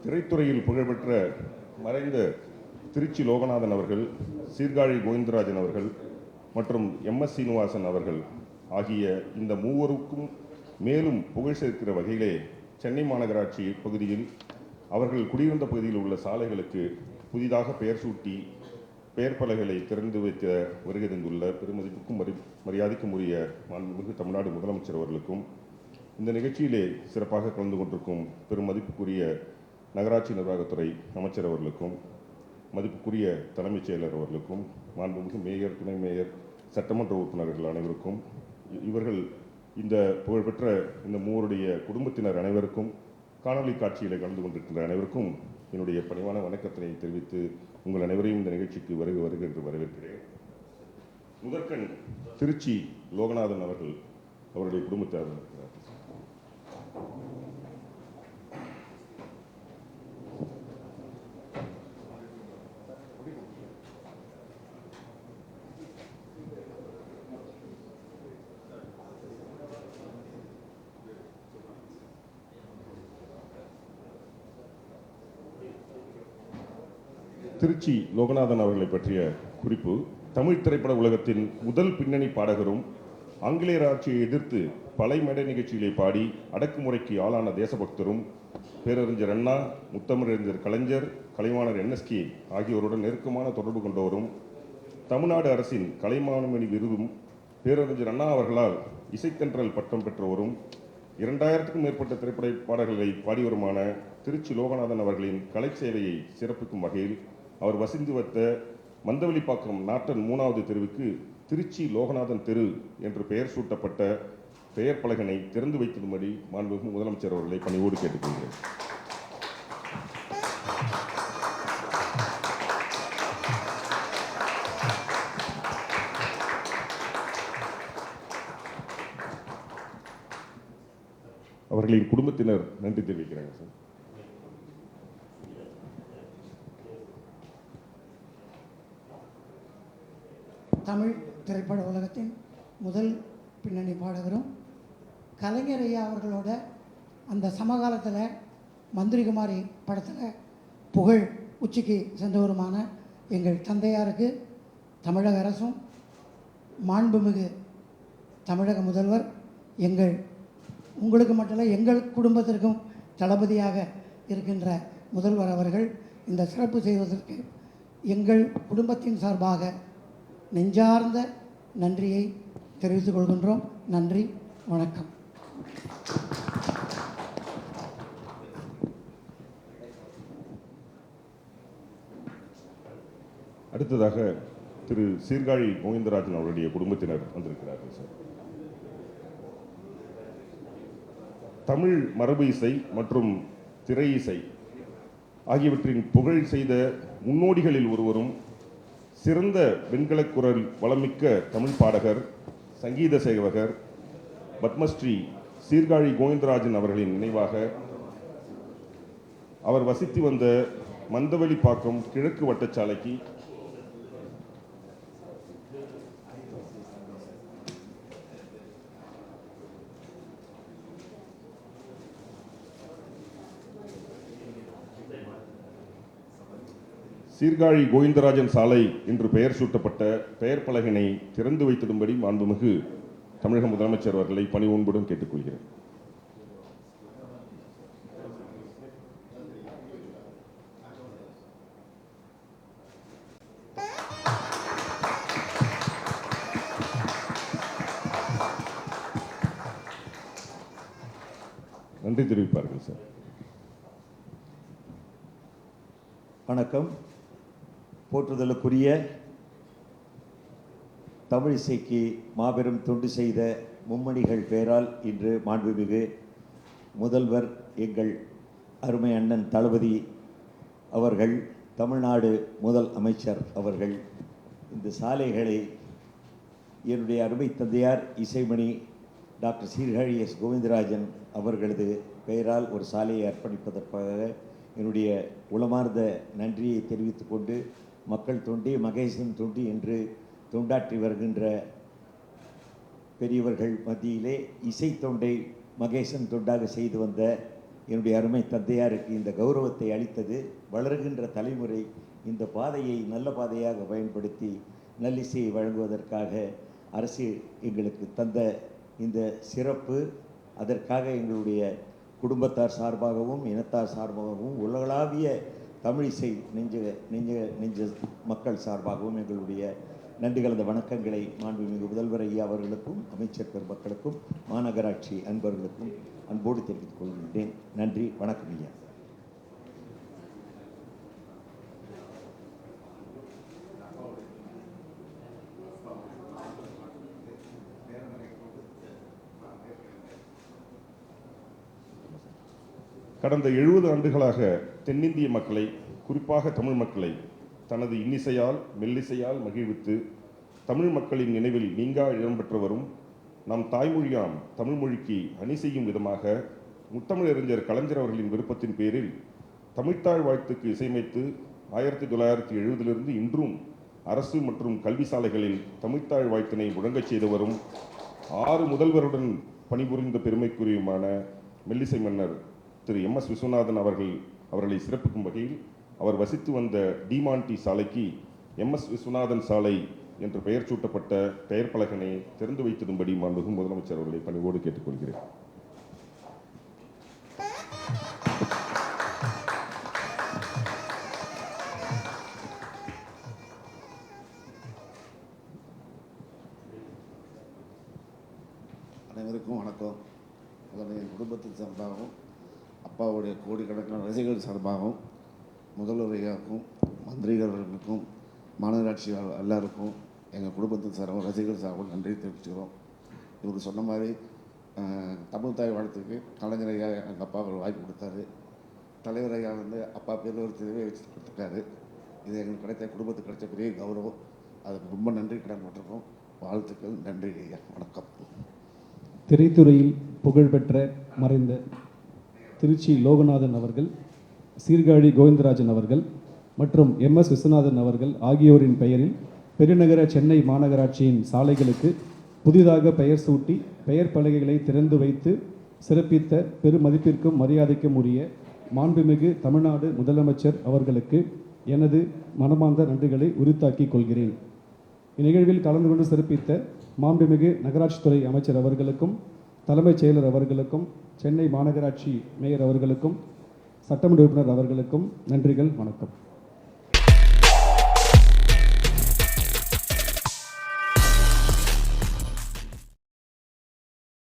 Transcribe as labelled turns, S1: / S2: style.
S1: திரைத்துறையில் புகழ்பெற்ற மறைந்த திருச்சி லோகநாதன் அவர்கள், சீர்காழி கோவிந்தராஜன் அவர்கள் மற்றும் MS சீனிவாசன் அவர்கள் ஆகிய இந்த மூவருக்கும் மேலும் புகழ் சேர்க்கிற வகையிலே சென்னை மாநகராட்சி பகுதியில் அவர்கள் குடியிருந்த பகுதியில் உள்ள சாலைகளுக்கு புதிதாக பெயர் சூட்டி பெயர் பலகைகளை திறந்து வைக்க வருகை தந்துள்ள பெருமதிப்புக்கும் மரியாதைக்கும் உரிய மாண்புமிகு தமிழ்நாடு முதலமைச்சர் அவர்களுக்கும், இந்த நிகழ்ச்சியிலே சிறப்பாக கலந்து கொண்டிருக்கும் பெருமதிப்புக்குரிய நகராட்சி நிர்வாகத்துறை அமைச்சர் அவர்களுக்கும், மதிப்புக்குரிய தலைமைச் செயலர் அவர்களுக்கும், மாண்புமிகு மேயர், துணை மேயர், சட்டமன்ற உறுப்பினர்கள் அனைவருக்கும், இவர்கள் இந்த புகழ்பெற்ற இந்த மூவருடைய குடும்பத்தினர் அனைவருக்கும், காணொலி காட்சியில் கலந்து கொண்டிருக்கின்ற அனைவருக்கும் என்னுடைய பணிவான வணக்கத்தினை தெரிவித்து உங்கள் அனைவரையும் இந்த நிகழ்ச்சிக்கு வருக என்று வரவேற்கிறேன். முதற்கண் திருச்சி லோகநாதன் அவர்கள் அவருடைய குடும்பத்தார் இருக்கிறார். திருச்சி லோகநாதன் அவர்களை பற்றிய குறிப்பு: தமிழ் திரைப்பட உலகத்தின் முதல் பின்னணி பாடகரும், ஆங்கிலேயர் ஆட்சியை எதிர்த்து பல மேடை நிகழ்ச்சிகளை பாடி அடக்குமுறைக்கு ஆளான தேசபக்தரும், பேரறிஞர் அண்ணா, முத்தமிழறிஞர் கலைஞர், கலைவாணர் NSK ஆகியோருடன் நெருக்கமான தொடர்பு கொண்டவரும், தமிழ்நாடு அரசின் கலைமாமணி விருதும் பேரறிஞர் அண்ணா அவர்களால் இசைத்தென்றல் பட்டம் பெற்றவரும், 2000க்கும் மேற்பட்ட திரைப்பட பாடல்களை பாடியவருமான திருச்சி லோகநாதன் அவர்களின் கலை சேவையை சிறப்பிக்கும் வகையில் அவர் வசித்து வந்த மந்தவெளிப்பாக்கம் நாட்டன் 3வது தெருவுக்கு திருச்சி லோகநாதன் தெரு என்று பெயர் சூட்டப்பட்ட பெயர் பலகனை திறந்து வைக்கும்படி மாண்புமிகு முதலமைச்சர் அவர்களை பணிவோடு கேட்டுக்கொள்கிறேன். அவர்களின் குடும்பத்தினர் நன்றி தெரிவிக்கிறாங்க சார்.
S2: தமிழ் திரைப்பட உலகத்தின் முதல் பின்னணி பாடகரும், கலைஞர் ஐயா அவர்களோட அந்த சமகாலத்தில் மந்திரிகுமாரி படத்தில் புகழ் உச்சிக்கு சென்றவருமான எங்கள் தந்தையாருக்கு தமிழக அரசும் மாண்புமிகு தமிழக முதல்வர் உங்களுக்கு மட்டும் இல்லை எங்கள் குடும்பத்திற்கும் தளபதியாக இருக்கின்ற முதல்வர் அவர்கள் இந்த சிறப்பு செய்வதற்கு எங்கள் குடும்பத்தின் சார்பாக நெஞ்சார்ந்த நன்றியை தெரிவித்துக் கொள்கின்றோம். நன்றி, வணக்கம்.
S1: அடுத்ததாக திரு சீர்காழி கோவிந்தராஜன் அவருடைய குடும்பத்தினர் வந்திருக்கிறார்கள் சார். தமிழ் மரபு இசை மற்றும் திரை இசை ஆகியவற்றின் புகழ் செய்த முன்னோடிகளில் ஒருவரும், சிறந்த வெண்கலக் குரல் வளமிக்க தமிழ் பாடகர், சங்கீத சேவகர், பத்மஸ்ரீ சீர்காழி கோவிந்தராஜன் அவர்களின் நினைவாக அவர் வசித்து வந்த மந்தவெளிப்பாக்கம் கிழக்கு வட்டச்சாலைக்கு சீர்காழி கோவிந்தராஜன் சாலை என்று பெயர் சூட்டப்பட்ட பெயர் பலகினை திறந்து வைத்திடும்படி மாண்புமிகு தமிழக முதலமைச்சர் அவர்களை பணிவொன்புடன் கேட்டுக்கொள்கிறேன். நன்றி தெரிவிப்பார்கள் சார்.
S3: வணக்கம். போற்றுதலுக்குரிய தமிழ் இசைக்கு மாபெரும் தொண்டு செய்த மும்மணிகள் பெயரால் இன்று மாண்புமிகு முதல்வர் எங்கள் அருமை அண்ணன் தளபதி அவர்கள், தமிழ்நாடு முதல் அமைச்சர் அவர்கள் இந்த சாலைகளை என்னுடைய அருமை தந்தையார் இசைமணி டாக்டர் சீர்காழி கோவிந்தராஜன் அவர்களது பெயரால் ஒரு சாலையை அர்ப்பணிப்பதற்காக என்னுடைய உளமார்ந்த நன்றியை தெரிவித்துக் கொண்டு, மக்கள் தொண்டி மகேசன் தொண்டி என்று தொண்டாற்றி வருகின்ற பெரியவர்கள் மத்தியிலே இசை தொண்டை மகேசன் தொண்டாக செய்து வந்த என்னுடைய அருமை தந்தையாருக்கு இந்த கௌரவத்தை அளித்தது. வளர்கின்ற தலைமுறை இந்த பாதையை நல்ல பாதையாக பயன்படுத்தி நல்லிசையை வழங்குவதற்காக அரசு எங்களுக்கு தந்த இந்த சிறப்பு, அதற்காக எங்களுடைய குடும்பத்தார் சார்பாகவும் இனத்தார் சார்பாகவும் உலகளாவிய தமிழிசை நெஞ்ச மக்கள் சார்பாகவும் எங்களுடைய நன்றி கலந்த வணக்கங்களை மாண்புமிகு முதல்வர் ஐயா அவர்களுக்கும் அமைச்சர் பெருமக்களுக்கும் மாநகராட்சி அன்பர்களுக்கும் அன்போடு தெரிவித்துக் கொள்கின்றேன். நன்றி, வணக்கம் ஐயா.
S1: கடந்த 70 ஆண்டுகளாக தென்னிந்திய மக்களை, குறிப்பாக தமிழ் மக்களை தனது இன்னிசையால் மெல்லிசையால் மகிழ்வித்து தமிழ் மக்களின் நினைவில் நீங்கா இடம்பெற்று வரும் நம் தாய்மொழியாம் தமிழ் மொழிக்கு அணி செய்யும் விதமாக முத்தமிழறிஞர் கலைஞர் அவர்களின் விருப்பத்தின் பேரில் தமிழ்த்தாழ் வாழ்த்துக்கு இசையமைத்து 1970 இன்றும் அரசு மற்றும் கல்வி சாலைகளில் தமிழ்த்தாழ் வாழ்த்தினை முழங்கச் செய்து வரும் 6 முதல்வருடன் பணிபுரிந்த பெருமைக்குரியுமான மெல்லிசை மன்னர் திரு MS விஸ்வநாதன் அவர்களை சிறப்பிக்கும் வகையில் அவர் வசித்து வந்த டிமாண்டி சாலைக்கு MS விஸ்வநாதன் சாலை என்று பெயர் சூட்டப்பட்ட பெயர் பலகனை திறந்து வைத்திடும்படி மாண்புமிகு முதலமைச்சர் அவர்களை பணிவோடு கேட்டுக்கொள்கிறேன்.
S4: அனைவருக்கும் வணக்கம். அதனுடைய குடும்பத்தின் சார்பாகவும் அப்பாவுடைய கோடிக்கணக்கான ரசிகர்கள் சார்பாகவும் முதல்வர் ஐயாவுக்கும் மந்திரிகளுக்கும் மாநகராட்சி எல்லாருக்கும் எங்கள் குடும்பத்தின் சார்பாகவும் ரசிகர்கள் சார்பாகவும் நன்றி தெரிவிச்சுக்கிறோம். இவர் சொன்ன மாதிரி தமிழ் தாய் வாழ்த்துக்கு கலைஞர் ஐயா எங்கள் அப்பா ஒரு வாய்ப்பு கொடுத்தாரு. தலைவர் ஐயா அப்பா பேர் ஒரு தெளிவே வச்சு கொடுத்துருக்காரு. இது எங்களுக்கு கிடைத்த குடும்பத்துக்கு கிடைச்ச பெரிய கௌரவம். அதுக்கு ரொம்ப நன்றி கடன் பட்டிருக்கோம். வாழ்த்துக்கள். நன்றி ஐயா. வணக்கம்.
S5: திரைத்துறையில் புகழ்பெற்ற மறைந்த திருச்சி லோகநாதன் அவர்கள், சீர்காழி கோவிந்தராஜன் அவர்கள் மற்றும் MS விஸ்வநாதன் அவர்கள் ஆகியோரின் பெயரில் பெருநகர சென்னை மாநகராட்சியின் சாலைகளுக்கு புதிதாக பெயர் சூட்டி பெயர் பலகைகளை திறந்து வைத்து சிறப்பித்த பெருமதிப்பிற்கும் மரியாதைக்கும் உரிய மாண்புமிகு தமிழ்நாடு முதலமைச்சர் அவர்களுக்கு எனது மனமார்ந்த நன்றிகளை உரித்தாக்கிக் கொள்கிறேன். இந்நிகழ்வில் கலந்து கொண்டு சிறப்பித்த மாண்புமிகு நகராட்சித்துறை அமைச்சர் அவர்களுக்கும், தலைமைச் செயலர் அவர்களுக்கும், சென்னை மாநகராட்சி மேயர் அவர்களுக்கும், சட்டமன்ற உறுப்பினர் அவர்களுக்கும் நன்றிகள். வணக்கம்.